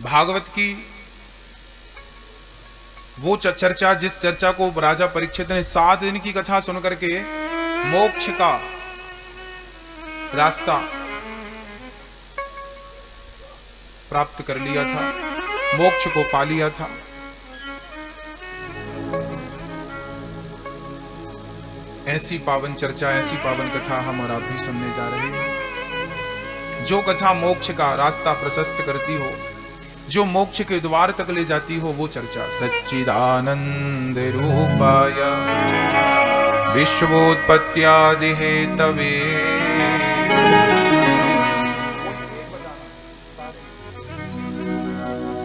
भागवत की वो चर्चा, जिस चर्चा को राजा परीक्षित ने 7 दिन की कथा सुनकर के मोक्ष का रास्ता प्राप्त कर लिया था, मोक्ष को पा लिया था। ऐसी पावन चर्चा, ऐसी पावन कथा हम और आप भी सुनने जा रहे हैं। जो कथा मोक्ष का रास्ता प्रशस्त करती हो, जो मोक्ष के द्वार तक ले जाती हो, वो चर्चा। सच्चिदानंद रूपाय विश्वोत्पत्त्यादि हेतवे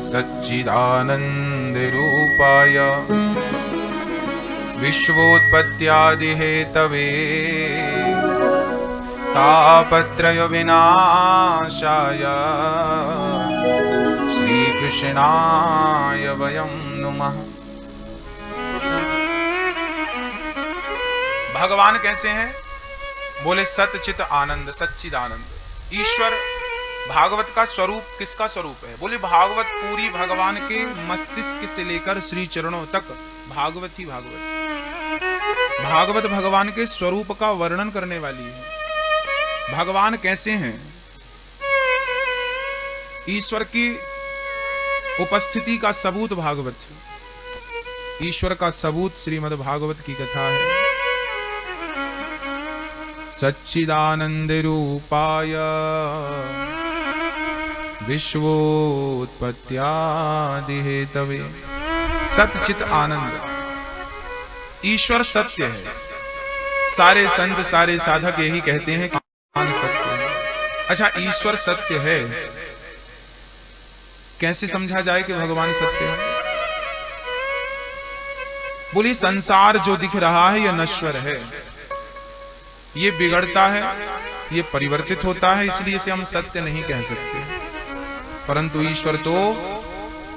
सच्चिदानंद रूपाय विश्वोत्पत्त्यादि हेतवे तापत्रय विनाशाय श्री कृष्णाय वयं नुमः। भगवान कैसे हैं? बोले सतचित आनंद, सच्चिदानंद। ईश्वर भागवत का स्वरूप किसका स्वरूप है? बोले भागवत पूरी भगवान के मस्तिष्क से लेकर श्री चरणों तक भागवत ही भागवत। भागवत भगवान के स्वरूप का वर्णन करने वाली है। भगवान कैसे हैं? ईश्वर की उपस्थिति का सबूत भागवत है। ईश्वर का सबूत श्रीमद् भागवत की कथा है। सच्चिदानंद रूपाय विश्वोत्पत्त्यादि हेतवे। सच्चित आनंद। ईश्वर सत्य है। सारे संत, सारे साधक यही कहते हैं कि भगवान सत्य है। अच्छा, ईश्वर सत्य है, कैसे समझा जाए कि भगवान सत्य है? बोलिए, संसार जो दिख रहा है यह नश्वर है, ये बिगड़ता है, ये परिवर्तित होता है, इसलिए इसे हम सत्य नहीं कह सकते। परंतु ईश्वर तो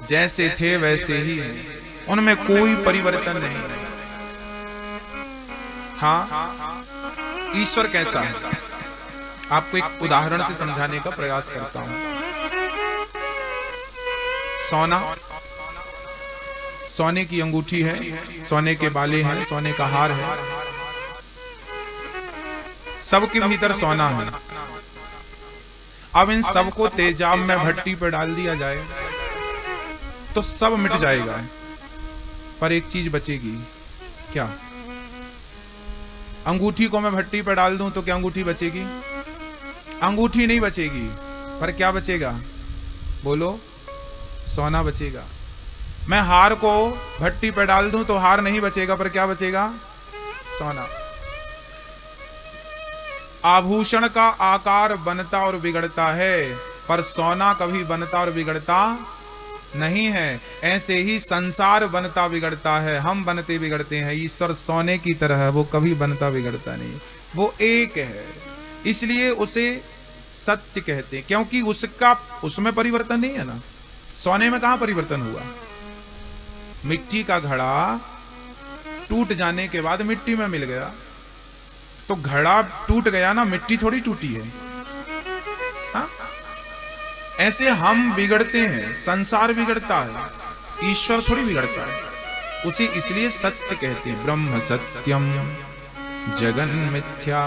जैसे थे वैसे ही हैं, उनमें कोई परिवर्तन नहीं है। हाँ, ईश्वर कैसा है? आपको एक उदाहरण से समझाने का प्रयास करता हूं। सोना, सोने की अंगूठी है, सोने के बाले हैं, सोने का हार है, सबके भीतर सोना है। अब इन सबको तेजाब में भट्टी पर डाल दिया जाए तो सब मिट जाएगा, पर एक चीज बचेगी। क्या? अंगूठी को मैं भट्टी पर डाल दूं तो क्या अंगूठी बचेगी? अंगूठी नहीं बचेगी, पर क्या बचेगा? बोलो, सोना बचेगा। मैं हार को भट्टी पर डाल दूं तो हार नहीं बचेगा, पर क्या बचेगा? सोना। आभूषण का आकार बनता और बिगड़ता है, पर सोना कभी बनता और बिगड़ता नहीं है। ऐसे ही संसार बनता बिगड़ता है, हम बनते बिगड़ते हैं। ईश्वर सोने की तरह है, वो कभी बनता बिगड़ता नहीं, वो एक है। इसलिए उसे सत्य कहते हैं, क्योंकि उसमें परिवर्तन नहीं है ना। सोने में कहां परिवर्तन हुआ? मिट्टी का घड़ा टूट जाने के बाद मिट्टी में मिल गया, तो घड़ा टूट गया ना, मिट्टी थोड़ी टूटी है। हा? ऐसे हम बिगड़ते हैं, संसार बिगड़ता है, ईश्वर थोड़ी बिगड़ता है। उसे इसलिए सत्य कहते हैं। ब्रह्म सत्यम जगन मिथ्या।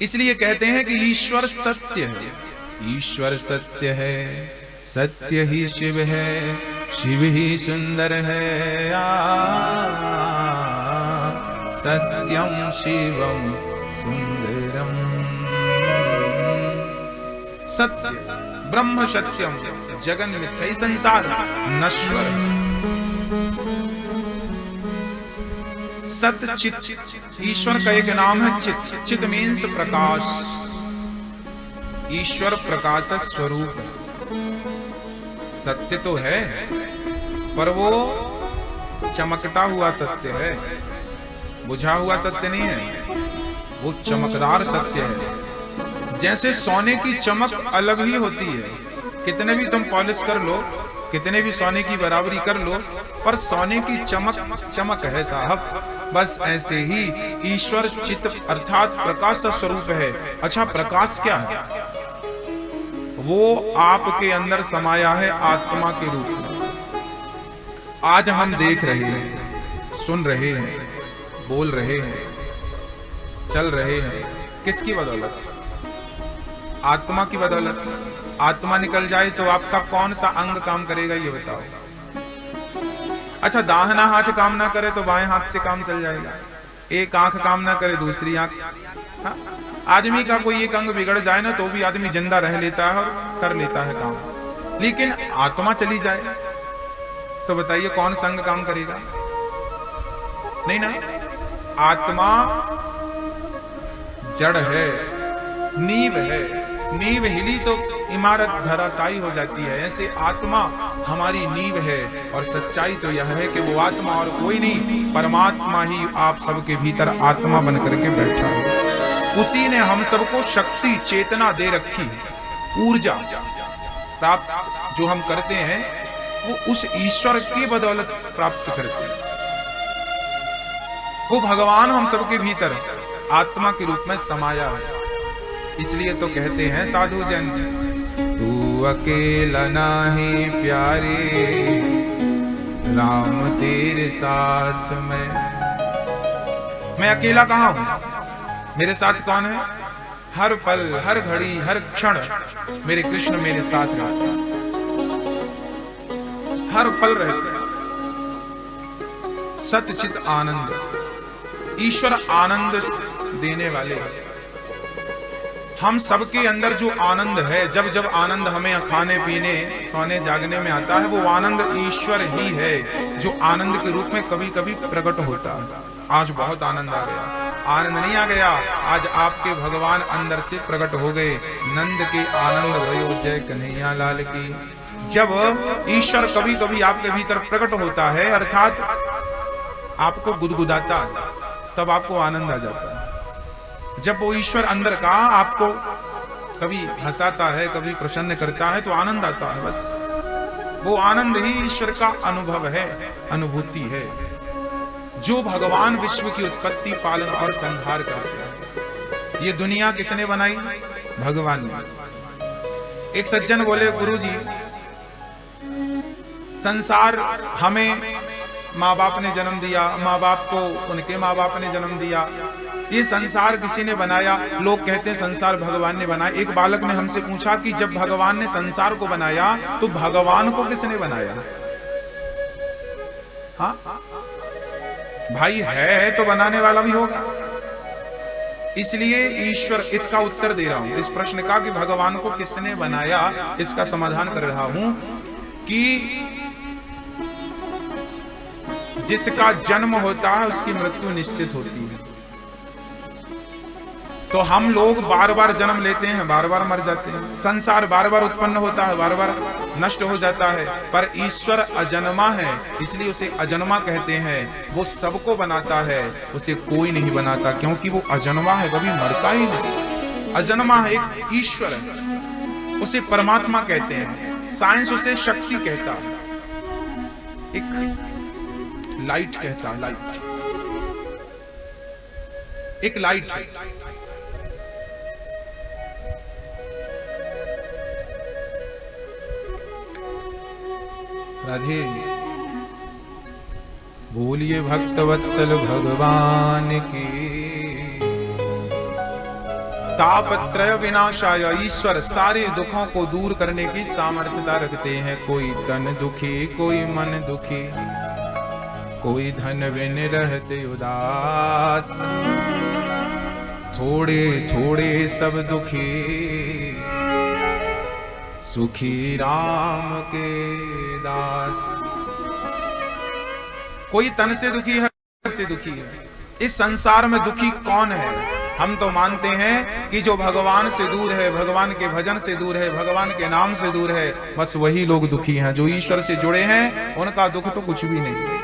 इसलिए कहते हैं कि ईश्वर सत्य है। ईश्वर सत्य है, सत्य ही शिव है, शिव ही सुंदर है। सत्यम शिवम सुंदरम। सत्य, ब्रह्म सत्यम जगन मिथ्या। संसार नश्वर। सत्य चित, ईश्वर का एक नाम है चित। चित मीन्स प्रकाश। ईश्वर प्रकाश स्वरूप है। सत्य तो है, पर वो चमकता हुआ सत्य है, बुझा हुआ सत्य नहीं है, वो चमकदार सत्य है। जैसे सोने की चमक अलग ही होती है, कितने भी तुम पॉलिश कर लो, कितने भी सोने की बराबरी कर लो, पर सोने की चमक चमक है साहब। बस ऐसे ही ईश्वर चित्त अर्थात प्रकाश स्वरूप है। अच्छा, प्रकाश क्या है? वो आपके अंदर समाया है आत्मा के रूप में। आज हम देख रहे हैं, सुन रहे हैं, बोल रहे हैं, चल रहे हैं, किसकी बदौलत? आत्मा की बदौलत। आत्मा निकल जाए तो आपका कौन सा अंग काम करेगा ये बताओ। अच्छा, दाहिना हाथ काम ना करे तो बाएं हाथ से काम चल जाएगा। एक आंख काम ना करे दूसरी आंख। हाँ? आदमी का कोई एक अंग बिगड़ जाए ना तो भी आदमी जिंदा रह लेता है और कर लेता है काम। लेकिन आत्मा चली जाए तो बताइए कौन सा अंग काम करेगा? नहीं ना। आत्मा जड़ है, नींव है। नींव हिली तो इमारत धराशायी हो जाती है। ऐसे आत्मा हमारी नींव है। और सच्चाई तो यह है कि वो आत्मा और कोई नहीं, परमात्मा ही आप सबके भीतर आत्मा बन करके बैठा है। उसी ने हम सबको शक्ति, चेतना दे रखी है। ऊर्जा प्राप्त जो हम करते हैं वो उस ईश्वर की बदौलत प्राप्त करते हैं। वो भगवान हम सबके भीतर आत्मा के रूप में समाया है। इसलिए तो कहते हैं साधु जन, तू अकेला नाही प्यारे, राम तेरे साथ मैं अकेला कहां हूं? मेरे साथ कौन है? हर पल, हर घड़ी, हर क्षण मेरे कृष्ण मेरे साथ रहते हैं। हर पल रहते हैं। सतचित आनंद, ईश्वर आनंद देने वाले हैं। हम सबके अंदर जो आनंद है, जब जब आनंद हमें खाने पीने सोने जागने में आता है, वो आनंद ईश्वर ही है जो आनंद के रूप में कभी कभी प्रकट होता है। आज बहुत आनंद आ गया। आनंद नहीं आ गया, आज आपके भगवान अंदर से प्रकट हो गए। नंद के आनंद भयो जय कन्हैया लाल की। जब ईश्वर कभी कभी आपके भीतर प्रकट होता है, अर्थात आपको गुदगुदाता है, तब आपको आनंद आ जाता है। जब वो ईश्वर अंदर का आपको कभी हंसाता है, कभी प्रसन्न करता है, तो आनंद आता है। बस वो आनंद ही ईश्वर का अनुभव है, अनुभूति है, जो भगवान विश्व की उत्पत्ति, पालन और संहार करते हैं। ये दुनिया किसने बनाई? भगवान ने। एक सज्जन बोले, गुरुजी, संसार हमें माँ बाप ने जन्म दिया, माँ बाप को उनके माँ बाप ने जन्म दिया, ये संसार किसी ने बनाया। लोग कहते हैं संसार भगवान ने बनाया। एक बालक ने हमसे पूछा कि जब भगवान ने संसार को बनाया तो भगवान को किसने बनाया? हाँ भाई, है तो बनाने वाला भी होगा। इसलिए ईश्वर, इसका उत्तर दे रहा हूं इस प्रश्न का कि भगवान को किसने बनाया, इसका समाधान कर रहा हूं कि जिसका जन्म होता है उसकी मृत्यु निश्चित होती है। तो हम लोग बार बार जन्म लेते हैं, बार बार मर जाते हैं। संसार बार बार उत्पन्न होता है, बार बार नष्ट हो जाता है। पर ईश्वर अजन्मा है, इसलिए उसे अजन्मा कहते हैं। वो सबको बनाता है, उसे कोई नहीं बनाता, क्योंकि वो अजन्मा है, कभी मरता ही नहीं। अजन्मा है, एक ईश्वर है, उसे परमात्मा कहते हैं। साइंस उसे शक्ति कहता है, एक लाइट कहता है। लाइट एक लाइट है। राधे बोलिए भक्त वत्सल भगवान की। तापत्रय विनाशाय, ईश्वर सारे दुखों को दूर करने की सामर्थ्यता रखते हैं। कोई तन दुखी, कोई मन दुखी, कोई धन बिन रहते उदास, थोड़े थोड़े सब दुखी, सुखी राम के दास। कोई तन से दुखी है, से दुखी है। इस संसार में दुखी कौन है? हम तो मानते हैं कि जो भगवान से दूर है, भगवान के भजन से दूर है, भगवान के नाम से दूर है, बस वही लोग दुखी हैं। जो ईश्वर से जुड़े हैं उनका दुख तो कुछ भी नहीं है।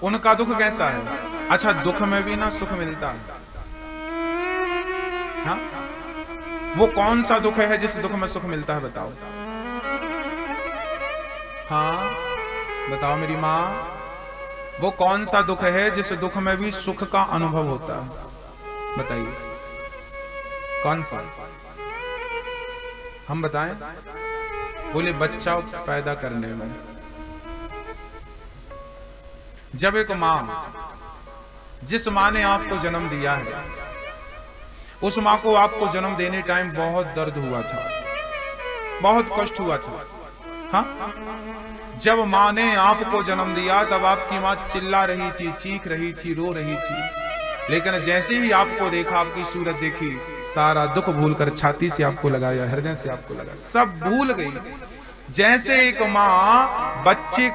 उनका दुख कैसा है? अच्छा, दुख में भी ना सुख मिलता है। हाँ? वो कौन सा दुख है जिस दुख में सुख मिलता है? बताओ। हाँ बताओ मेरी माँ, वो कौन सा दुख है जिस दुख में भी सुख का अनुभव होता है? बताइए। कौन सा? हम बताएं? बोले बच्चा पैदा करने में। जब एक मां, जिस मां ने आपको जन्म दिया है, उस मां को आपको जन्म देने टाइम बहुत दर्द हुआ था, बहुत कष्ट हुआ था। हाँ, जब मां ने आपको जन्म दिया तब आपकी मां चिल्ला रही थी, चीख रही थी, रो रही थी, लेकिन जैसे ही आपको देखा, आपकी सूरत देखी, सारा दुख भूलकर छाती से आपको लगाया, हृदय से आपको लगा, सब भूल गई। जैसे एक मां बच्चे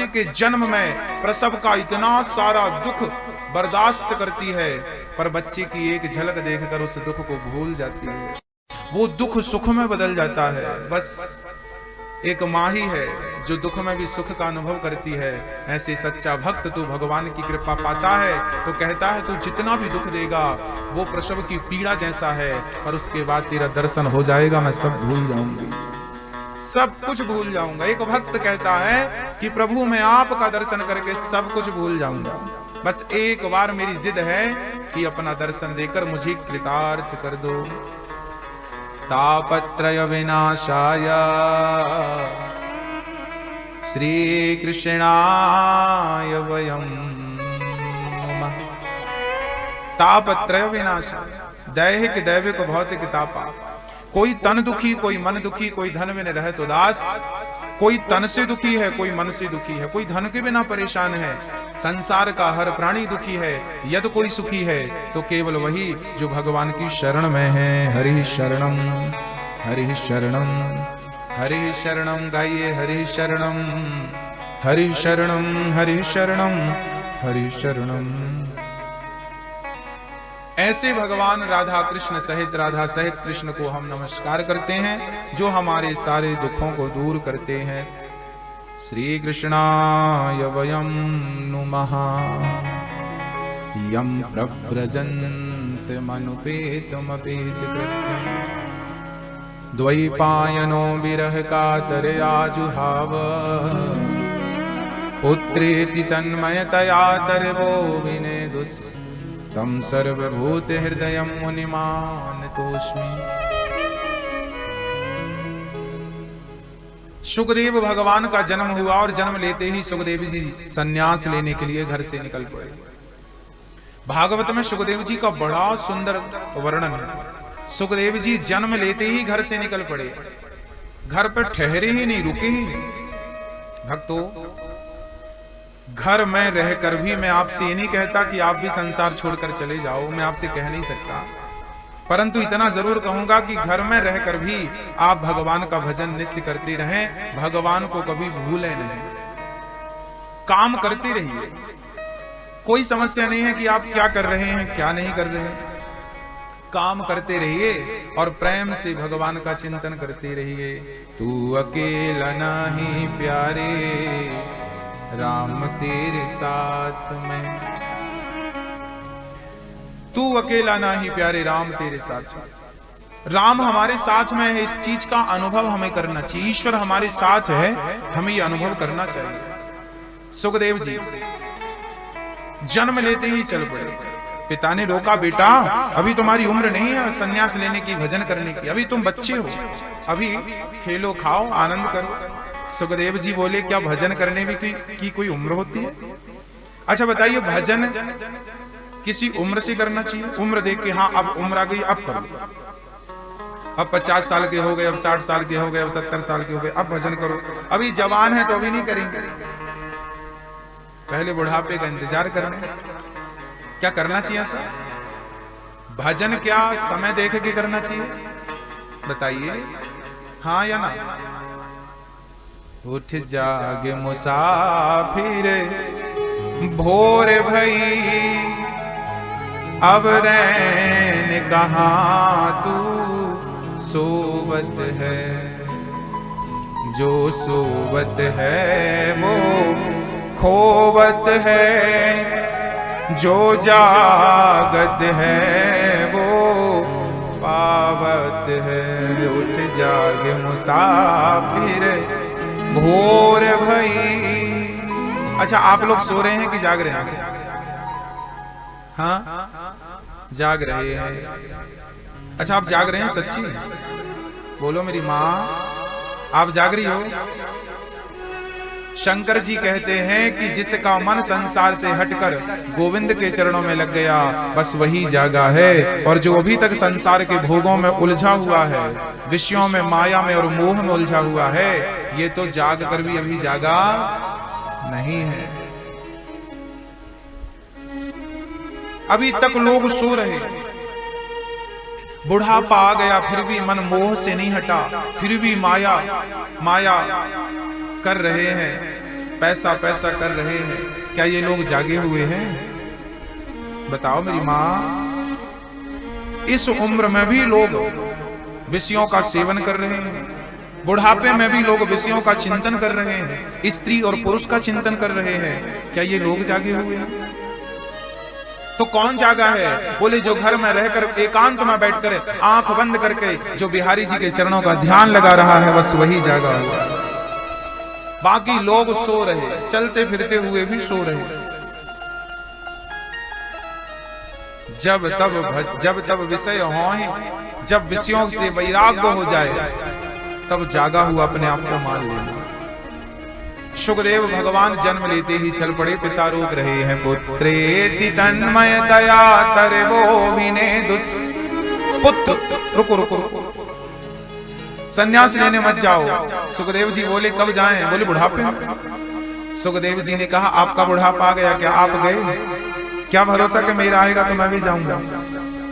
के जन्म में प्रसव का इतना सारा दुख बर्दाश्त करती है, पर बच्चे की एक झलक देखकर उस दुख को भूल जाती है, वो दुख सुख में बदल जाता है। बस एक मां ही है जो दुख में भी सुख का अनुभव करती है। ऐसे सच्चा भक्त तू भगवान की कृपा पाता है तो कहता है तू जितना भी दुख देगा वो प्रसव की पीड़ा जैसा है, पर उसके बाद तेरा दर्शन हो जाएगा, मैं सब भूल जाऊंगी, सब कुछ भूल जाऊंगा। एक भक्त कहता है कि प्रभु मैं आपका दर्शन करके सब कुछ भूल जाऊंगा, बस एक बार मेरी जिद है कि अपना दर्शन देकर मुझे कृतार्थ कर दो। तापत्रय विनाशाय श्री कृष्णाय वयं नमः। तापत्रय विनाशाय, दैहिक दैविक भौतिक तापा। कोई तन दुखी, कोई मन दुखी, कोई धन बिन रहे तो दास, कोई तन से दुखी है, कोई मन से दुखी है, कोई धन के बिना परेशान है। संसार का हर प्राणी दुखी है। यदि कोई सुखी है तो केवल वही जो भगवान की शरण में है। हरि शरणम हरि शरणम हरि शरणम, गाइए हरि शरणम हरि शरणम हरि शरणम हरि शरणम। ऐसे भगवान राधा कृष्ण सहित, राधा सहित कृष्ण को हम नमस्कार करते हैं, जो हमारे सारे दुखों को दूर करते हैं। श्री कृष्णाय वयं नुमः। यं प्रव्रजन्तमनुपेतमपेत कृत्यं द्वैपायनो विरह कातरया जुहाव। पुत्रेति तन्मयतया तरवो विनेदुस् तम सर्वभूत हृदयं मुनिमानतोऽस्मि। सुखदेव भगवान का जन्म हुआ और जन्म लेते ही सुखदेव जी सन्यास लेने के लिए घर से निकल पड़े। भागवत में सुखदेव जी का बड़ा सुंदर वर्णन है। सुखदेव जी जन्म लेते ही घर से निकल पड़े, घर पर ठहरे ही नहीं, रुके ही नहीं। भक्तों, घर में रहकर भी मैं आपसे ये नहीं कहता कि आप भी संसार छोड़कर चले जाओ, मैं आपसे कह नहीं सकता, परंतु इतना जरूर कहूंगा कि घर में रहकर भी आप भगवान का भजन नित्य करते रहें, भगवान को कभी भूलें नहीं, काम करते रहिए। कोई समस्या नहीं है कि आप क्या कर रहे हैं क्या नहीं कर रहे हैं, काम करते रहिए और प्रेम से भगवान का चिंतन करते रहिए। तू अकेला नहीं प्यारे, राम तेरे साथ में। तू अकेला नहीं प्यारे, राम तेरे साथ में। राम हमारे साथ में है, इस चीज का अनुभव हमें करना चाहिए। ईश्वर हमारे साथ है, हमें यह अनुभव करना चाहिए। सुखदेव जी जन्म लेते ही चल पड़े। पिता ने रोका, बेटा अभी तुम्हारी उम्र नहीं है संन्यास लेने की, भजन करने की, अभी तुम बच्चे हो, अभी खेलो खाओ आनंद करो। सुखदेव जी बोले, क्या भजन करने की कोई उम्र होती है? अच्छा बताइए, भजन किसी उम्र से करना चाहिए? उम्र देख के, हाँ अब उम्र आ गई अब करो, अब 50 साल के हो गए, अब 60 साल के हो गए, अब 70 साल के हो गए, अब भजन करो। अभी जवान है तो अभी नहीं करेंगे, पहले बुढ़ापे का इंतजार करना। क्या करना चाहिए सर? भजन क्या समय देख के करना चाहिए? बताइए हाँ या ना? उठ जाग मुसाफिर भोर भई, अब रैन कहाँ तू सोवत है। जो सोवत है वो खोवत है, जो जागत है वो पावत है। उठ जाग मुसाफिर भोर भई। अच्छा, आप लोग सो रहे हैं कि जाग रहे हैं? हाँ, जाग रहे हैं। अच्छा आप जाग रहे हैं सच्ची? बोलो मेरी माँ, आप जाग रही हो? शंकर जी कहते हैं कि जिसका मन संसार से हटकर गोविंद के चरणों में लग गया, बस वही जागा है। और जो अभी तक संसार के भोगों में उलझा हुआ है, विषयों में, माया में और मोह में उलझा हुआ है, ये तो जाग कर भी अभी जागा नहीं है। अभी तक लोग सो रहे, बुढ़ापा आ गया फिर भी मन मोह से नहीं हटा, फिर भी माया माया कर रहे हैं, पैसा पैसा कर रहे हैं। क्या ये लोग जागे हुए हैं? बताओ मेरी माँ। इस उम्र में भी लोग विषयों का सेवन कर रहे हैं, बुढ़ापे में भी लोग विषयों का चिंतन कर रहे हैं, स्त्री और पुरुष का चिंतन कर रहे हैं। क्या ये लोग जागे हुए हैं? तो कौन जागा है? बोले जो घर में रहकर एकांत में बैठकर आंख बंद करके जो बिहारी जी के चरणों का ध्यान लगा रहा है, बस वही जागा हुआ है। बाकी लोग सो रहे, चलते फिरते हुए भी सो रहे। जब तब विषय हो, जब विषयों से वैराग्य हो जाए, तब जागा हुआ अपने आप को मान लेना। सुखदेव भगवान जन्म लेते ही चल पड़े, पिता रोक रहे हैं। पुत्रेति तन्मयतया तरवो विने दुस। पुत्र, रुको रुको रुको, संन्यास लेने मत जाओ। सुखदेव जी बोले कब जाएं? बोले बुढ़ापे में। सुखदेव जी ने कहा आपका बुढ़ापा आ गया क्या? आप गए? क्या भरोसा कि मेरा आएगा तो मैं भी जाऊंगा?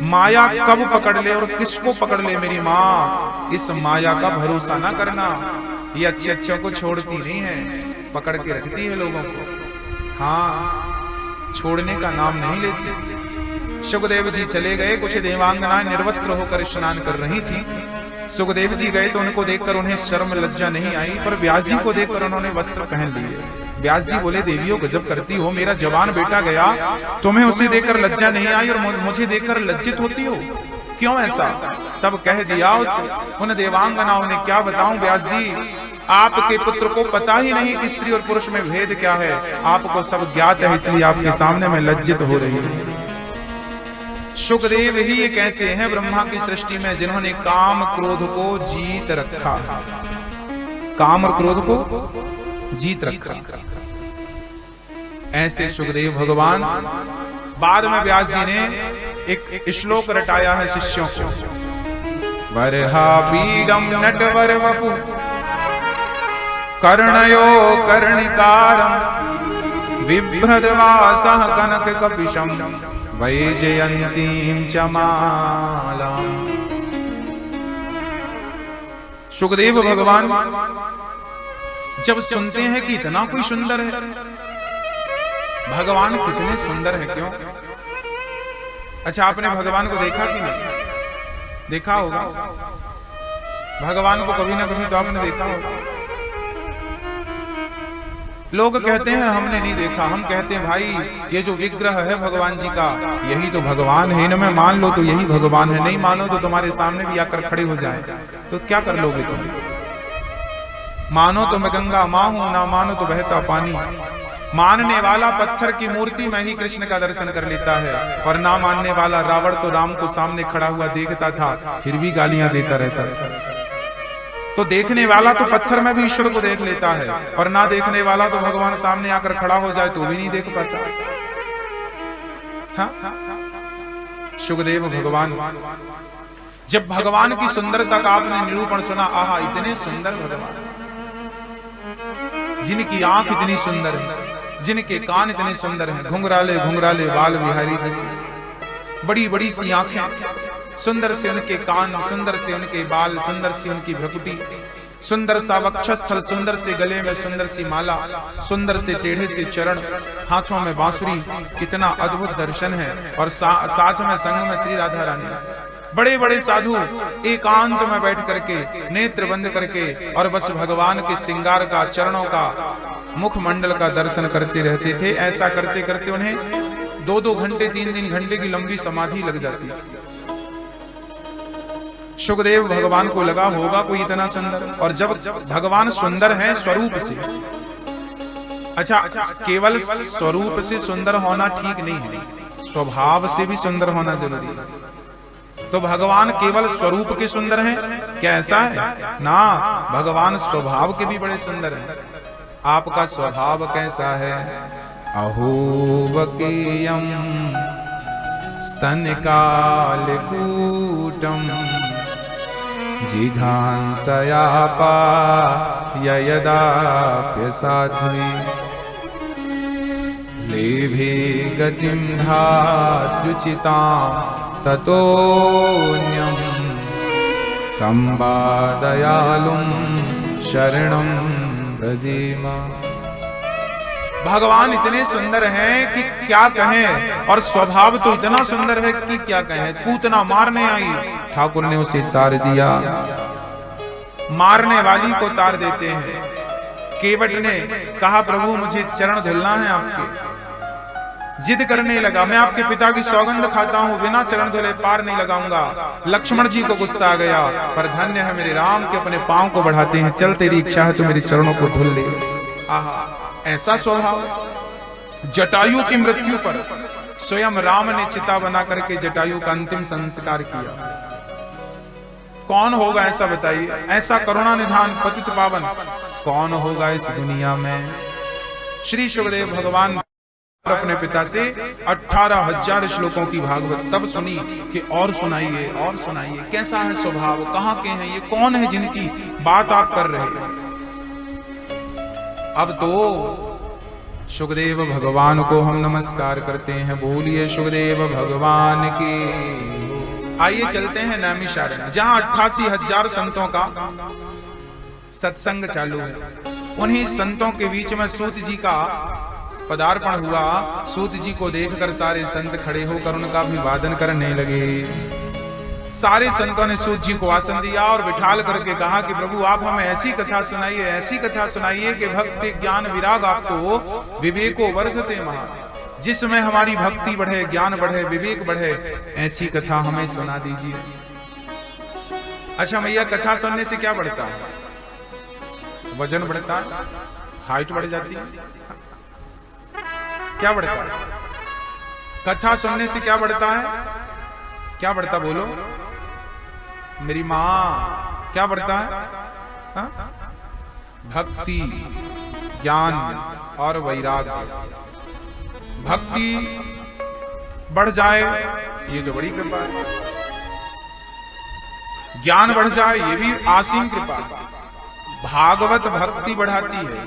माया कब पकड़ ले और किसको पकड़ ले मेरी माँ, इस माया का भरोसा ना करना। ये अच्छे अच्छों को छोड़ती नहीं है, पकड़ के रखती है लोगों को। हाँ, छोड़ने का नाम नहीं लेती। सुखदेव जी चले गए, कुछ देवांगनाएं निर्वस्त्र होकर स्नान कर रही थी। सुखदेव जी गए तो उनको देखकर उन्हें शर्म लज्जा नहीं आई, पर व्यास जी को देखकर उन्होंने वस्त्र पहन लिए। व्यास जी बोले देवियों गजब करती हो, मेरा जवान बेटा गया, तुम्हें उसे देखकर लज्जा नहीं आई और मुझे देखकर लज्जित होती हो, क्यों ऐसा? तब कह दिया उन देवांगनाओं ने, क्या बताऊं व्यास जी, आपके पुत्र को पता ही नहीं कि स्त्री और पुरुष में भेद क्या है। आपको सब ज्ञात है, इसलिए आपके सामने में लज्जित हो रही है। सुखदेव ही एक ऐसे हैं ब्रह्मा की सृष्टि में जिन्होंने काम क्रोध को जीत रखा, काम और क्रोध को जीत रखा। ऐसे सुखदेव भगवान। बाद में व्यास जी ने एक श्लोक रटाया है शिष्यों को। वरहा पीडम नटवर वपु कर्णयो कर्णिकारम बिभ्रद्वासः कनक कपिशम वैजयंतीं च मालाम। सुखदेव भगवान जब सुनते हैं कि इतना कोई सुंदर है, भगवान कितने सुंदर हैं, क्यों? अच्छा आपने भगवान को देखा कि नहीं? देखा होगा, भगवान को कभी ना कभी तो आपने देखा होगा। लोग कहते हैं हमने नहीं देखा, हम कहते हैं भाई ये जो विग्रह है भगवान जी का, यही तो भगवान है, इनमें मान लो तो यही भगवान है, नहीं मानो तो तुम्हारे सामने भी आकर खड़े हो जाए तो क्या कर लोगे तुम? मानो तो मैं गंगा माँ हूं, ना मानो तो बहता पानी। मानने वाला पत्थर की मूर्ति में ही कृष्ण का दर्शन कर लेता है, और ना मानने वाला रावण तो राम को सामने खड़ा हुआ देखता था, फिर भी गालियां देता रहता था। तो देखने वाला तो पत्थर में भी ईश्वर को देख लेता है, और ना देखने वाला तो भगवान सामने आकर खड़ा हो जाए तो भी नहीं देख पाता। हाँ? सुखदेव भगवान, जब भगवान की सुंदरता का आपने निरूपण सुना, आहा इतने सुंदर भगवान, जिनकी आंख इतनी सुंदर है, जिनके कान इतने सुंदर हैं, घुंघराले घुंघराले बाल बिहारी जी, बड़ी बड़ी सी आंखें, सुंदर से उनके कान, सुंदर से उनके बाल, सुंदर सी उनकी भ्रुकुटी, सुंदर सा वक्षस्थल, सुंदर से गले में सुंदर सी माला, सुंदर से टेढ़े से चरण, हाथों में बांसुरी, कितना अद्भुत दर्शन है। और साथ में संग में श्री राधा रानी। बड़े बड़े साधु एकांत में बैठ करके नेत्र बंद करके और बस भगवान के श्रृंगार का, चरणों का, मुखमंडल का दर्शन करते रहते थे। ऐसा करते करते उन्हें 2-2 घंटे 3-3 घंटे की लंबी समाधि लग जाती थी। सुखदेव भगवान को लगा होगा कोई इतना सुंदर, और जब भगवान सुंदर हैं स्वरूप से, अच्छा केवल स्वरूप से सुंदर होना ठीक नहीं है, स्वभाव से भी सुंदर होना जरूरी है। तो भगवान केवल स्वरूप के सुंदर हैं क्या, ऐसा है ना? भगवान स्वभाव के भी बड़े सुंदर हैं। आपका स्वभाव कैसा है? अहोवकेयम स्तनकालकूटम जिघांसयापा ययदाप्यसाध्वी लेभे गतिं धात्युचितां ततोऽन्यं कंबादयालुं शरणं व्रजेम। भगवान इतने सुंदर हैं कि क्या कहें, और स्वभाव तो इतना सुंदर है कि क्या कहें। पूतना मारने आई, ठाकुर ने उसे तार दिया। मारने वाली को तार देते हैं। केवट ने कहा प्रभु मुझे चरण धुलना है आपके। जिद करने लगा, मैं आपके पिता की सौगंध खाता हूं, बिना चरण धुले पार नहीं लगाऊंगा। लक्ष्मण जी को गुस्सा आ गया, पर धन्य है मेरे राम के अपने पांव को बढ़ाते हैं। चल तेरी इच्छा है तो मेरे चरणों को धुल ले। आहा, ऐसा स्वभाव। जटायु की मृत्यु पर स्वयं राम ने चिता बना करके जटायु का अंतिम संस्कार किया। कौन होगा ऐसा बताइए? ऐसा करुणा निधान पतित पावन कौन होगा इस दुनिया में? श्री शुकदेव भगवान अपने पिता से 18,000 श्लोकों की भागवत तब सुनी कि और सुनाइए और सुनाइए, कैसा है स्वभाव, कहां के हैं ये, कौन है जिनकी बात आप कर रहे हैं। अब तो शुकदेव भगवान को हम नमस्कार करते हैं। बोलिए शुकदेव भगवान की। आइए चलते हैं नैमिषारण्य, जहां 88,000 संतों का सत्संग चालू है। उन्हीं संतों के बीच में सूत जी का पदार्पण हुआ। सूत जी को देखकर सारे संत खड़े होकर उनका अभिवादन करने लगे। सारे संतों ने सूत जी को आसन दिया और बिठाल करके कहा कि प्रभु आप हमें ऐसी कथा सुनाइए, ऐसी कथा सुनाइए कि भक्ति ज्ञान विराग आपको विवेको वर्धते महा, जिसमें हमारी भक्ति बढ़े, ज्ञान बढ़े, विवेक बढ़े, ऐसी कथा हमें सुना दीजिए। अच्छा भैया, कथा सुनने से क्या बढ़ता है? वजन बढ़ता है, हाइट बढ़ जाती है। क्या बढ़ता है? कथा सुनने से क्या बढ़ता है? क्या बढ़ता बोलो मेरी मां, क्या बढ़ता है? हा? भक्ति, ज्ञान और वैराग्य। भक्ति बढ़ जाए ये तो बड़ी कृपा है, ज्ञान बढ़ जाए ये भी असीम कृपा है। भागवत भक्ति बढ़ाती है।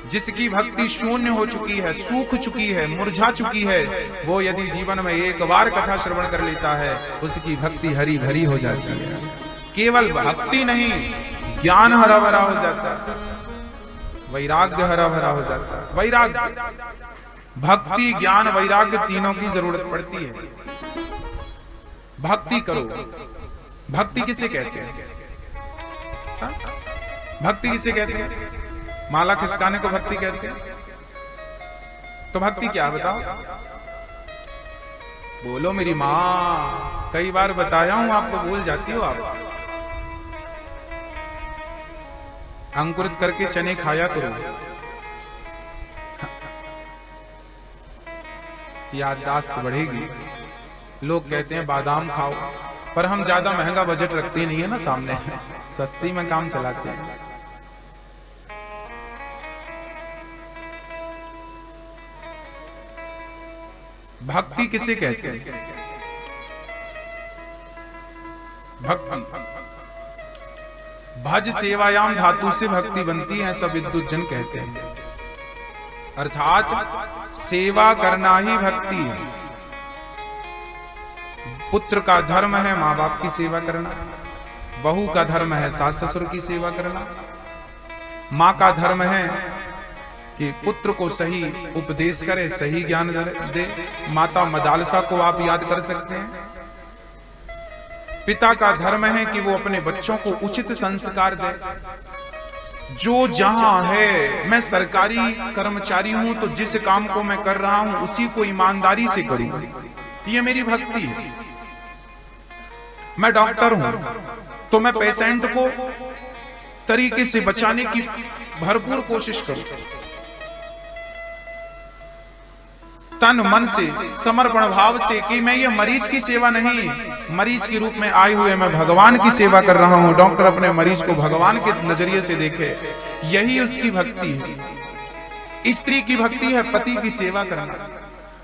जिसकी भक्ति शून्य हो चुकी है, सूख चुकी है, मुरझा चुकी है, वो यदि जीवन में एक बार कथा श्रवण कर लेता है उसकी भक्ति हरी भरी हो जाती है। केवल भक्ति नहीं, ज्ञान हरा भरा हो जाता है, वैराग्य हरा भरा हो जाता है। वैराग्य, भक्ति, ज्ञान, वैराग्य तीनों की जरूरत पड़ती है। भक्ति करो। भक्ति किसे कहते हैं? हा? भक्ति किसे कहते हैं? माला खिसकाने को भक्ति कहते हैं। तो भक्ति क्या बताओ? बोलो मेरी मां, कई बार बताया हूं आपको, भूल जाती हो आप। अंकुरित करके चने खाया करो, याददाश्त बढ़ेगी। लोग कहते हैं बादाम खाओ, पर हम ज्यादा महंगा बजट रखते नहीं है ना सामने, सस्ती में काम चलाते हैं। भक्ति किसे कहते हैं? भक्ति, भज सेवायाम धातु से भक्ति बनती है, सब विद्युत जन कहते हैं। अर्थात सेवा करना ही भक्ति है। पुत्र का धर्म है माँ बाप की सेवा करना, बहू का धर्म है सास ससुर की सेवा करना, माँ का धर्म है कि पुत्र को सही उपदेश करे, सही ज्ञान दे। माता मदालसा को आप याद कर सकते हैं। पिता का धर्म है कि वो अपने बच्चों को उचित संस्कार दे। जो जहां है, मैं सरकारी कर्मचारी हूं तो जिस काम को मैं कर रहा हूं उसी को ईमानदारी से करूं, ये मेरी भक्ति है। मैं डॉक्टर हूं तो मैं पेशेंट को तरीके से बचाने की भरपूर कोशिश करूं। तन मन से समर्पण भाव से कि मैं ये मरीज की सेवा नहीं, मरीज के रूप में आए हुए मैं भगवान की सेवा कर रहा हूं। डॉक्टर अपने मरीज को भगवान के नजरिए से देखे, यही उसकी भक्ति है। स्त्री की भक्ति है पति की सेवा करना,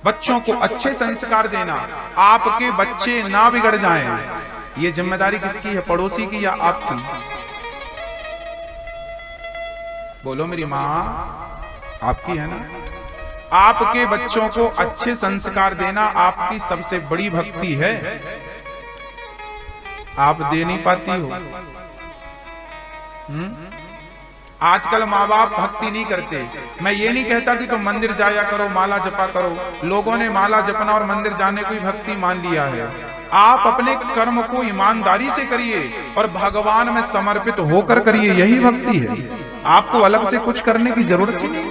बच्चों को अच्छे संस्कार देना, आपके बच्चे ना बिगड़ जाएं। ये जिम्मेदारी किसकी है, पड़ोसी की या आपकी? बोलो मेरी माँ, आपकी है ना। आपके बच्चों को अच्छे संस्कार देना आपकी सबसे बड़ी भक्ति है। आप दे नहीं पाती हो। आजकल माँ बाप भक्ति नहीं करते। मैं ये नहीं कहता कि तुम मंदिर जाया करो, माला जपा करो। लोगों ने माला जपना और मंदिर जाने को ही भक्ति मान लिया है। आप अपने कर्म को ईमानदारी से करिए और भगवान में समर्पित होकर करिए, यही भक्ति है। आपको अलग से कुछ करने की जरूरत नहीं।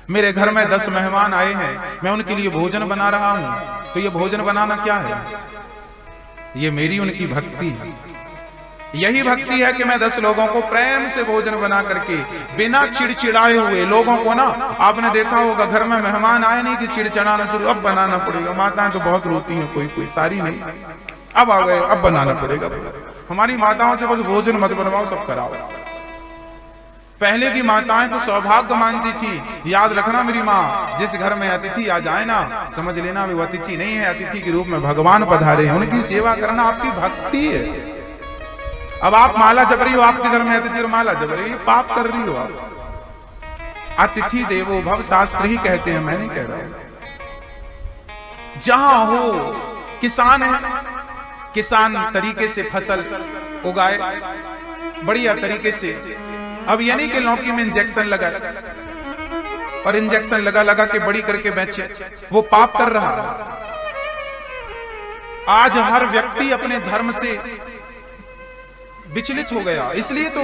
मेरे घर में 10 मेहमान आए हैं, मैं उनके लिए भोजन बना रहा हूं, तो ये भोजन बनाना क्या है? ये मेरी उनकी भक्ति है। यही भक्ति है कि मैं 10 लोगों को प्रेम से भोजन बना करके बिना चिड़चिड़ाए हुए, लोगों को ना आपने देखा होगा घर में मेहमान आए नहीं कि चिड़चिड़ाना शुरू, अब बनाना पड़ेगा। माताएं तो बहुत रोती हैं, कोई सारी नहीं, अब आ गए अब बनाना पड़ेगा। हमारी माताओं से बस भोजन मत बनवाओ, सब कराओ। पहले की माताएं तो सौभाग्य मानती थी। याद रखना मेरी माँ, जिस घर में अतिथि आ जाए ना, समझ लेना वो अतिथि नहीं है, अतिथि के रूप में भगवान पधारे हैं। उनकी सेवा करना आपकी भक्ति है। अब आप माला जप रही हो, आपके घर में अतिथि और माला जप रही हो, पाप कर रही हो आप। अतिथि देवो भव शास्त्र ही कहते हैं, मैं नहीं कह रहा हूं। जहां हो किसान है, किसान तरीके से फसल उगाए बढ़िया तरीके से। अब ये नहीं कि लौकी में इंजेक्शन लगा और इंजेक्शन लगा के बड़ी करके बेचे, वो पाप कर रहा है। आज हर व्यक्ति अपने धर्म से विचलित हो गया, इसलिए तो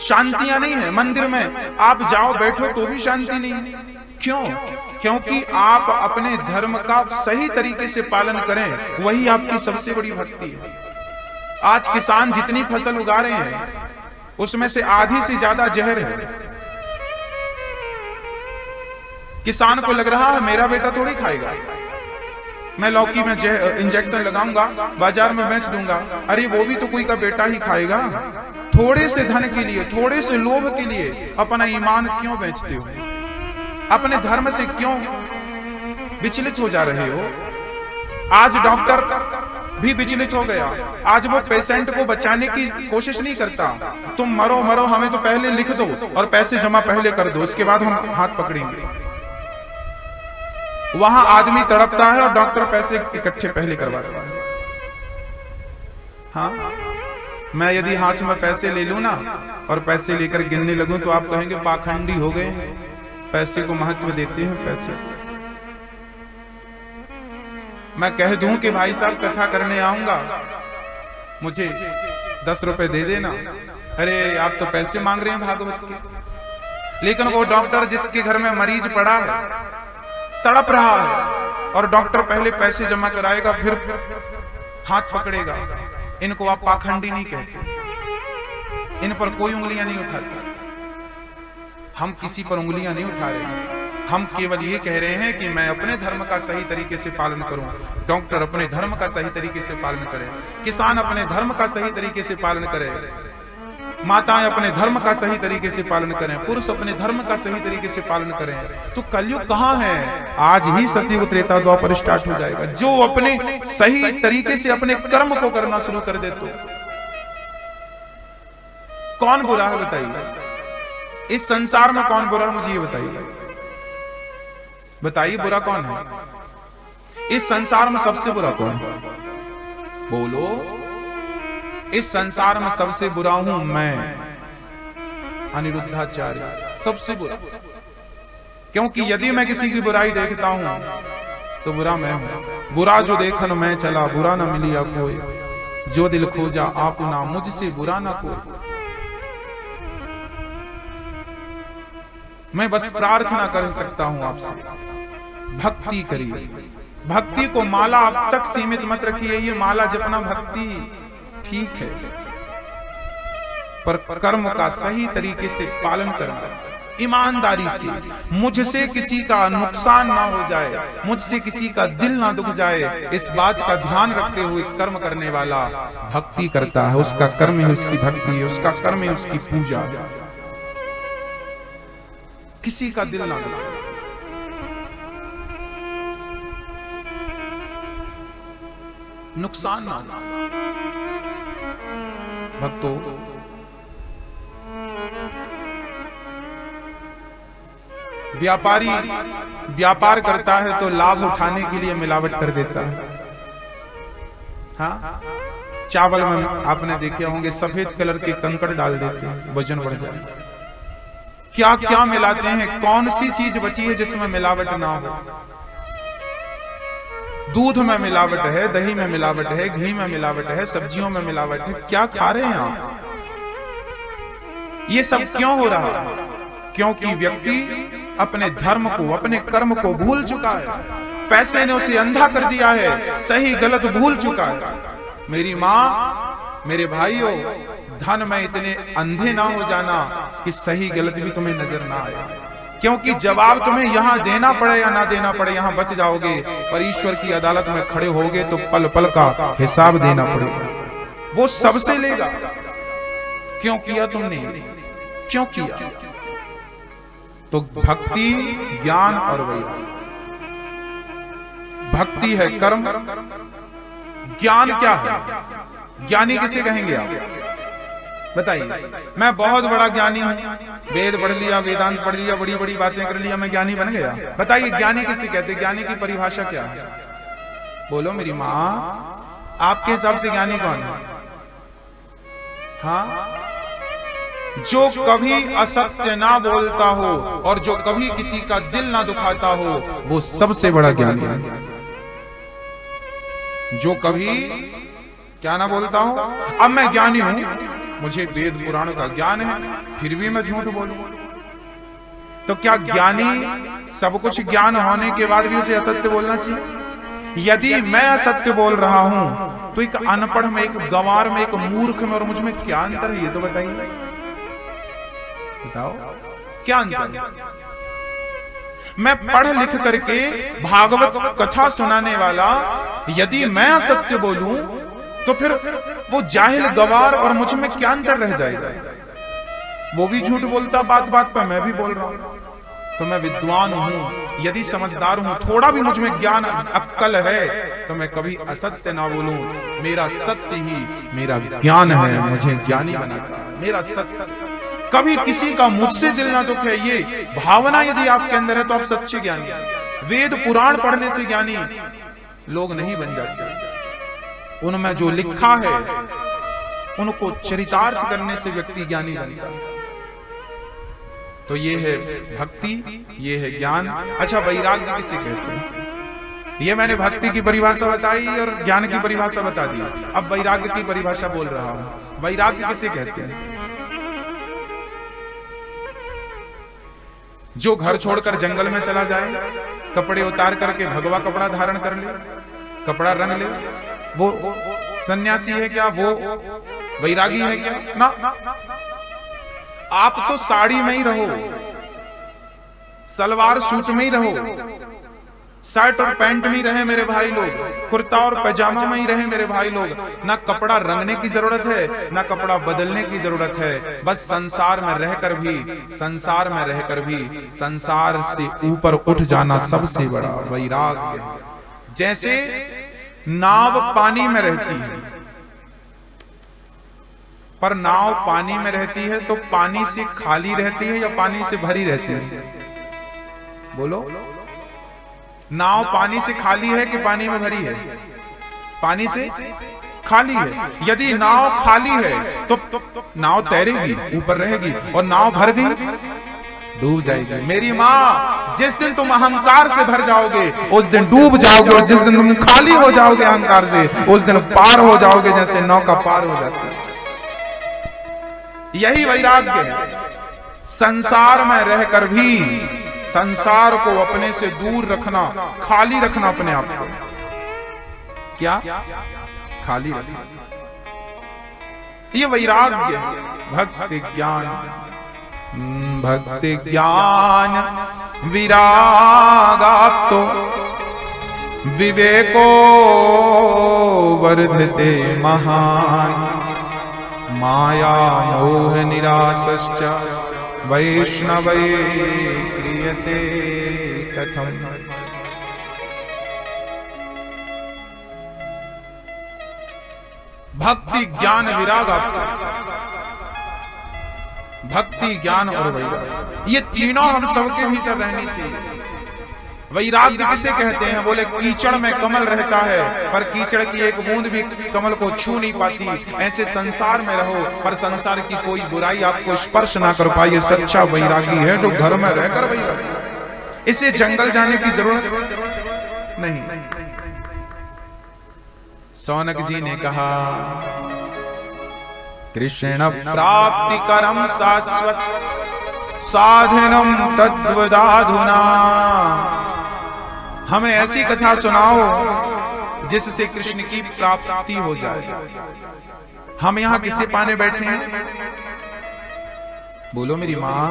शांतियां नहीं है। मंदिर में आप जाओ बैठो तो भी शांति नहीं है। क्यों? क्योंकि आप अपने धर्म का सही तरीके से पालन करें, वही आपकी सबसे बड़ी भक्ति है। आज किसान जितनी फसल उगा रहे हैं उसमें से आधी से ज्यादा जहर है। किसान को लग रहा है मेरा बेटा थोड़ी खाएगा, मैं लौकी में इंजेक्शन लगाऊंगा, बाजार में बेच दूंगा। अरे वो भी तो कोई का बेटा ही खाएगा। थोड़े से धन के लिए, थोड़े से लोभ के लिए अपना ईमान क्यों बेचते हो? अपने धर्म से क्यों विचलित हो जा रहे हो? आज डॉक्टर भी विचलित हो गया। आज वो पेशेंट को बचाने की कोशिश नहीं करता। तुम मरो मरो, हमें तो पहले लिख दो और पैसे जमा पहले कर दो, इसके बाद हम हाथ पकड़ेंगे। वहां आदमी तड़पता है और डॉक्टर पैसे इकट्ठे पहले करवाता है। हाँ, मैं यदि हाथ में पैसे ले लूं ना और पैसे लेकर गिनने लगूं तो आप कहेंगे पाखंडी हो गए, पैसे को महत्व देते हैं। पैसे मैं कह दूं कि भाई साहब कथा करने आऊंगा, मुझे 10 रुपए दे देना, अरे आप तो पैसे मांग रहे हैं भागवत के। लेकिन वो डॉक्टर जिसके घर में मरीज पड़ा है, तड़प रहा है, और डॉक्टर पहले पैसे जमा कराएगा फिर हाथ पकड़ेगा, इनको आप पाखंडी नहीं कहते। इन पर कोई उंगलियां नहीं उठाता। हम किसी पर उंगलियां नहीं उठा रहे हैं। हम केवल ये कह रहे हैं कि मैं अपने धर्म का सही तरीके से पालन करूं, डॉक्टर अपने धर्म का सही तरीके से पालन करें, किसान अपने धर्म का सही तरीके से पालन करें, माताएं अपने धर्म का सही तरीके से पालन करें, पुरुष अपने धर्म का सही तरीके से पालन करें। तो कलयुग कहां है? आज ही सतयुग त्रेता द्वापर स्टार्ट हो जाएगा। जो अपने सही तरीके से अपने कर्म को करना शुरू कर दे तो कौन बुरा है बताइए? इस संसार में कौन बुरा है? मुझे ये बताइए, बताइए बुरा कौन है? इस संसार में सबसे बुरा कौन है? बोलो। इस संसार में सबसे बुरा हूं मैं, अनिरुद्धाचार्य, सबसे बुरा। क्योंकि यदि मैं किसी की बुराई देखता हूं तो बुरा मैं हूं। बुरा जो देखन मैं चला, बुरा ना मिलिया कोई, जो दिल खोजा आप ना, मुझसे बुरा ना कोई। मैं बस प्रार्थना कर सकता हूं आपसे, भक्ति करिए। भक्ति को माला अब तक सीमित मत रखिए। ये माला जपना भक्ति ठीक है, पर कर्म का सही तरीके से पालन करना, ईमानदारी से, मुझसे किसी का नुकसान ना हो जाए, मुझसे किसी का दिल ना दुख जाए, इस बात का ध्यान रखते हुए कर्म करने वाला भक्ति करता है। उसका कर्म ही उसकी भक्ति है, उसका कर्म ही उसकी पूजा है। किसी का दिल ना दुखे, नुकसान ना हो। भक्तों, व्यापारी व्यापार करता है तो लाभ उठाने के लिए मिलावट कर देता है। हाँ, चावल में आपने देखे होंगे सफेद कलर के कंकड़ डाल देते हैं, वजन बढ़ जाए। क्या क्या मिलाते हैं, कौन सी चीज बची है जिसमें मिलावट ना हो? दूध में मिलावट है, दही में मिलावट है, घी में मिलावट है, सब्जियों में मिलावट है। क्या खा रहे हैं आप? ये सब क्यों हो रहा है? क्योंकि व्यक्ति अपने धर्म को, अपने कर्म को भूल चुका है। पैसे ने उसे अंधा कर दिया है, सही गलत भूल चुका है। मेरी माँ, मेरे भाइयों, धन में इतने अंधे ना हो जाना कि सही गलत भी तुम्हें नजर ना आए, क्योंकि जवाब तुम्हें यहां देना पड़े या ना देना पड़े, यहां बच जाओगे, पर ईश्वर की अदालत में खड़े होगे तो पल पल का हिसाब देना पड़ेगा। वो सबसे लेगा। क्यों किया तुमने, क्यों किया? तो भक्ति, ज्ञान और वैराग्य। भक्ति है कर्म, ज्ञान क्या है? ज्ञानी किसे कहेंगे आप? बताइए। मैं बहुत बड़ा ज्ञानी हूं, वेद पढ़ लिया, वेदांत पढ़ लिया, बड़ी बड़ी बातें कर लिया, मैं ज्ञानी बन गया। बताइए ज्ञानी किसे कहते? ज्ञानी की परिभाषा क्या है? बोलो मेरी माँ, आपके हिसाब से ज्ञानी कौन है? हाँ, जो कभी असत्य ना बोलता हो और जो कभी किसी का दिल ना दुखाता हो, वो सबसे बड़ा ज्ञानी है। जो कभी क्या ना बोलता हूं, अब मैं ज्ञानी हूं, मुझे वेद पुराण का ज्ञान है, फिर भी मैं झूठ बोलूं, तो क्या ज्ञानी सब कुछ ज्ञान होने के बाद भी उसे असत्य बोलना चाहिए? यदि मैं असत्य बोल रहा हूं तो एक अनपढ़ में, एक गंवार में, एक मूर्ख में और मुझ में क्या अंतर है? ये तो बताइए, बताओ क्या अंतर? मैं पढ़ लिख करके भागवत कथा सुनाने वाला यदि मैं असत्य बोलूं तो फिर वो जाहिल गवार और मुझ में क्या अंतर रह जाएगा? वो भी झूठ बोलता बात बात पर, मैं भी बोल रहा हूं। तो मैं विद्वान हूं, यदि समझदार हूं, थोड़ा भी मुझ में ज्ञान अक्कल है, तो मैं कभी असत्य ना बोलूं। मेरा सत्य ही मेरा ज्ञान है, मुझे ज्ञानी बनाता है मेरा सत्य। कभी किसी का मुझसे दिल ना दुखे, ये भावना यदि आपके अंदर है तो आप सच्चे ज्ञानी हैं। वेद पुराण पढ़ने से ज्ञानी लोग नहीं बन जाते, उनमें जो लिखा है उनको चरितार्थ करने से व्यक्ति ज्ञानी बनता है। तो ये है भक्ति, ये है ज्ञान। अच्छा, वैराग्य किसे कहते हैं? ये मैंने भक्ति की परिभाषा बताई और ज्ञान की परिभाषा बता दी। अब वैराग्य की परिभाषा बोल रहा हूं। वैराग्य किसे कहते हैं? जो घर छोड़कर जंगल में चला जाए, कपड़े उतार करके भगवा कपड़ा धारण कर ले, कपड़ा रंग ले, वो सन्यासी है क्या? वो वैरागी है क्या? ना। आप तो साड़ी में ही रहो, सलवार सूट में ही रहो, शर्ट और पैंट में ही रहे मेरे भाई लोग, कुर्ता और पैजामा में ही रहे मेरे भाई लोग। ना कपड़ा रंगने की जरूरत है, ना कपड़ा बदलने की जरूरत है। बस संसार में रहकर भी संसार से ऊपर उठ जाना सबसे बड़ा वैराग्य। जैसे नाव पानी में रहती है, पर नाव पानी में रहती है तो पानी से खाली रहती है या पानी से भरी रहती है? बोलो। नाव पानी से खाली है कि पानी में भरी है? पानी से खाली है। यदि नाव खाली है तो नाव तैरेगी, ऊपर रहेगी, और नाव भर गई डूब जाएगी। मेरी माँ, जिस दिन तुम अहंकार से भर जाओगे उस दिन डूब जाओगे, और जिस दिन तुम खाली हो जाओगे अहंकार से उस दिन पार हो जाओगे, जैसे नौका पार हो जाती है। यही वैराग्य है। संसार में रहकर भी संसार को अपने से दूर रखना, खाली रखना अपने आप को। क्या? खाली रखना। ये वैराग्य है, भक्ति ज्ञान। भक्ति ज्ञान विरागाप्तो विवेको वर्धते महान माया मोह निरासश्च वैष्णवे क्रियते कथम। भक्ति ज्ञान विराग, भक्ति ज्ञान और वैराग, ये तीनों हम सबके भीतर रहनी चाहिए। वैराग्य किसे कहते हैं? बोले कीचड़ में कमल रहता है पर कीचड़ की एक बूंद भी कमल को छू नहीं पाती। ऐसे संसार में रहो पर संसार की कोई बुराई आपको स्पर्श ना कर पाए। ये सच्चा वैरागी है जो घर में रहकर वैरागी। इसे जंगल जाने की जरूरत नहीं। सौनक जी ने कहा कृष्ण प्राप्ति करम शाश्वत साधनम तद्वदाधुना। हमें ऐसी कथा सुनाओ जिससे कृष्ण की प्राप्ति हो जाए। हम यहां किसे पाने बैठे हैं? बोलो मेरी मां,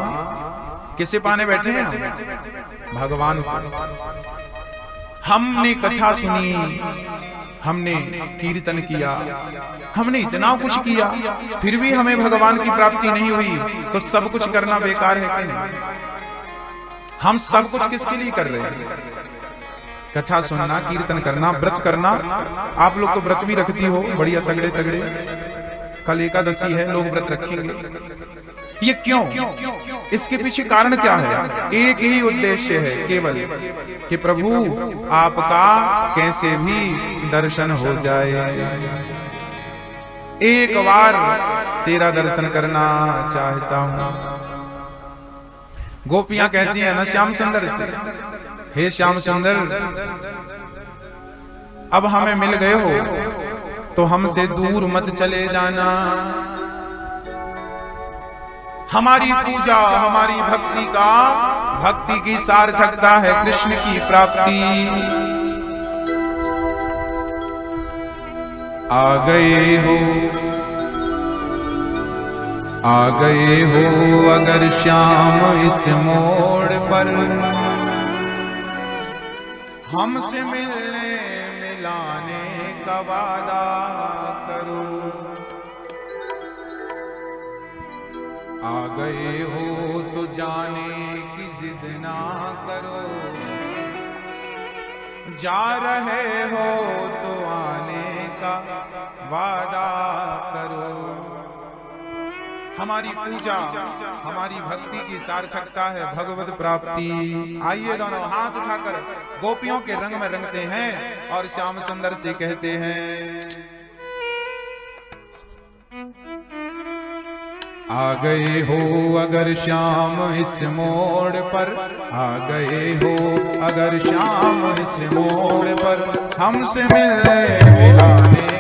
किसे पाने बैठे हैं? भगवान को। हमने कथा सुनी, हमने कीर्तन किया, हमने इतना कुछ किया, फिर भी हमें भगवान की प्राप्ति नहीं हुई तो सब कुछ करना बेकार है कि नहीं? हम सब कुछ किसके लिए कर रहे हैं? कथा सुनना, कीर्तन करना, व्रत करना। आप लोग तो व्रत भी रखती हो, बढ़िया तगड़े तगड़े। कल एकादशी है, लोग व्रत रखेंगे। ये क्यों? इसके पीछे कारण क्या है? एक ही उद्देश्य है केवल कि प्रभु आपका कैसे भी दर्शन हो जाए। एक बार तेरा दर्शन करना चाहता हूं। गोपियां कहती हैं ना श्याम सुंदर से, हे श्याम सुंदर अब हमें मिल गए हो तो हमसे दूर मत चले जाना। हमारी पूजा, हमारी भक्ति का, भक्ति की सार्थकता है कृष्ण की प्राप्ति। आ गए हो अगर श्याम इस मोड़ पर, हमसे मिलने मिलाने का वादा करो। आ गए हो तो जाने की जिद ना करो, जा रहे हो तो आने का वादा करो। हमारी पूजा, हमारी भक्ति की सार्थकता है भगवत प्राप्ति। आइए दोनों हाथ उठाकर गोपियों के रंग में रंगते हैं और श्याम सुंदर से कहते हैं आ गए हो अगर श्याम इस मोड़ पर, आ गए हो अगर श्याम इस मोड़ पर, हमसे मिलने मिलाने